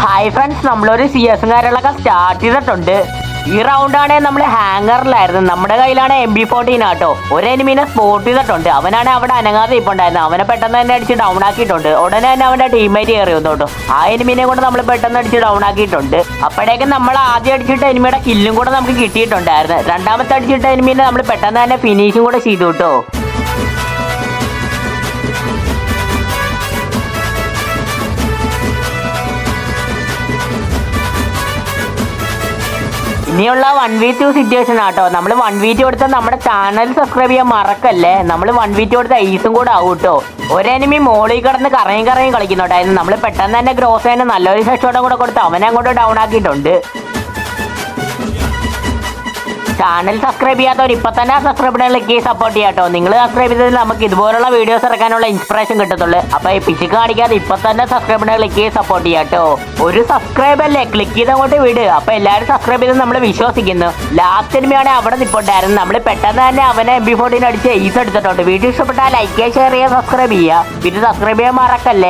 Hi friends, നമ്മളൊരു CS കാര്യങ്ങളൊക്കെ start ചെയ്തിട്ടുണ്ട്. ഈ റൗണ്ടാണ് നമ്മൾ ഹാങ്ങറിലായിരുന്നു. നമ്മുടെ കയ്യിലാണ് MP14 ആട്ടോ. ഒരു എനിമീനെ സ്പോട്ട് ചെയ്തിട്ടുണ്ട്. അവനാണ് അവിടെ അനങ്ങാതെ ഇപ്പോൾ ഉണ്ടായിരുന്നത്. അവനെ പെട്ടെന്ന് തന്നെ അടിച്ച് ഡൗൺ ആക്കിയിട്ടുണ്ട്. ഉടനെ തന്നെ അവന്റെ ടീമേറ്റ് കയറി വന്നോട്ടോ. ആ എനിമീനെ കൊണ്ട് നമ്മൾ പെട്ടെന്ന് അടിച്ച് ഡൗൺ ആക്കിയിട്ടുണ്ട്. അപ്പോഴേക്കും നമ്മൾ ആദ്യം അടിച്ചിട്ട് എനിമിയുടെ കില്ലും കൂടെ നമുക്ക് കിട്ടിയിട്ടുണ്ടായിരുന്നു. രണ്ടാമത്തെ അടിച്ചിട്ട് എനിമീനെ നമ്മൾ പെട്ടെന്ന് തന്നെ ഫിനിഷും കൂടെ ചെയ്തു കേട്ടോ. ഇനിയുള്ള 1v2 സിറ്റുവേഷൻ ആട്ടോ. നമ്മൾ 1v2 കൊടുത്താൽ നമ്മുടെ ചാനൽ സബ്സ്ക്രൈബ് ചെയ്യാൻ മറക്കല്ലേ. നമ്മൾ 1v2 കൊടുത്ത ഐസും കൂടെ ആവും കേട്ടോ. ഒരെനിമി മോളിൽ കിടന്ന് കറങ്ങി കളിക്കുന്നുണ്ടായിരുന്നു. നമ്മൾ പെട്ടെന്ന് തന്നെ ഗ്രോസ് തന്നെ നല്ലൊരു ഷോട്ടും കൂടെ കൊടുത്ത് അവനെ അങ്ങോട്ട് ഡൗൺ ആക്കിയിട്ടുണ്ട്. ചാനൽ സബ്സ്ക്രൈബ് ചെയ്യാത്തവർ ഇപ്പം തന്നെ സബ്സ്ക്രൈബ് ക്ലിക്ക് സപ്പോർട്ട് ചെയ്യാട്ടോ. നിങ്ങൾ സബ്സ്ക്രൈബ് ചെയ്തതിൽ നമുക്ക് ഇതുപോലുള്ള വീഡിയോസ് ഇറക്കാനുള്ള ഇൻസ്പിറേഷൻ കിട്ടത്തുള്ളൂ. അപ്പോൾ ഈ പിശുക്ക് കാണിക്കാതെ ഇപ്പം തന്നെ സബ്സ്ക്രൈബ് ക്ലിക്ക് സപ്പോർട്ട് ചെയ്യാട്ടോ. ഒരു സബ്സ്ക്രൈബ് അല്ലേ, ക്ലിക്ക് ചെയ്ത് അങ്ങോട്ട് വിട്. അപ്പോൾ എല്ലാവരും സബ്സ്ക്രൈബ് ചെയ്ത് നമ്മൾ വിശ്വസിക്കുന്നു. ലാസ്റ്റ് എനിമിയാണ് അവിടെ നിൽപ്പുണ്ടായിരുന്നു. നമ്മൾ പെട്ടെന്ന് തന്നെ അവനെ MP14 അടിച്ച് ഈസ് എടുത്തിട്ടുണ്ട്. വീഡിയോ ഇഷ്ടപ്പെട്ടാൽ ലൈക്ക് ചെയ്യുക, ഷെയർ ചെയ്യുക, സബ്സ്ക്രൈബ് ചെയ്യുക. പിന്നെ സബ്സ്ക്രൈബ് ചെയ്യാൻ മറക്കല്ലേ.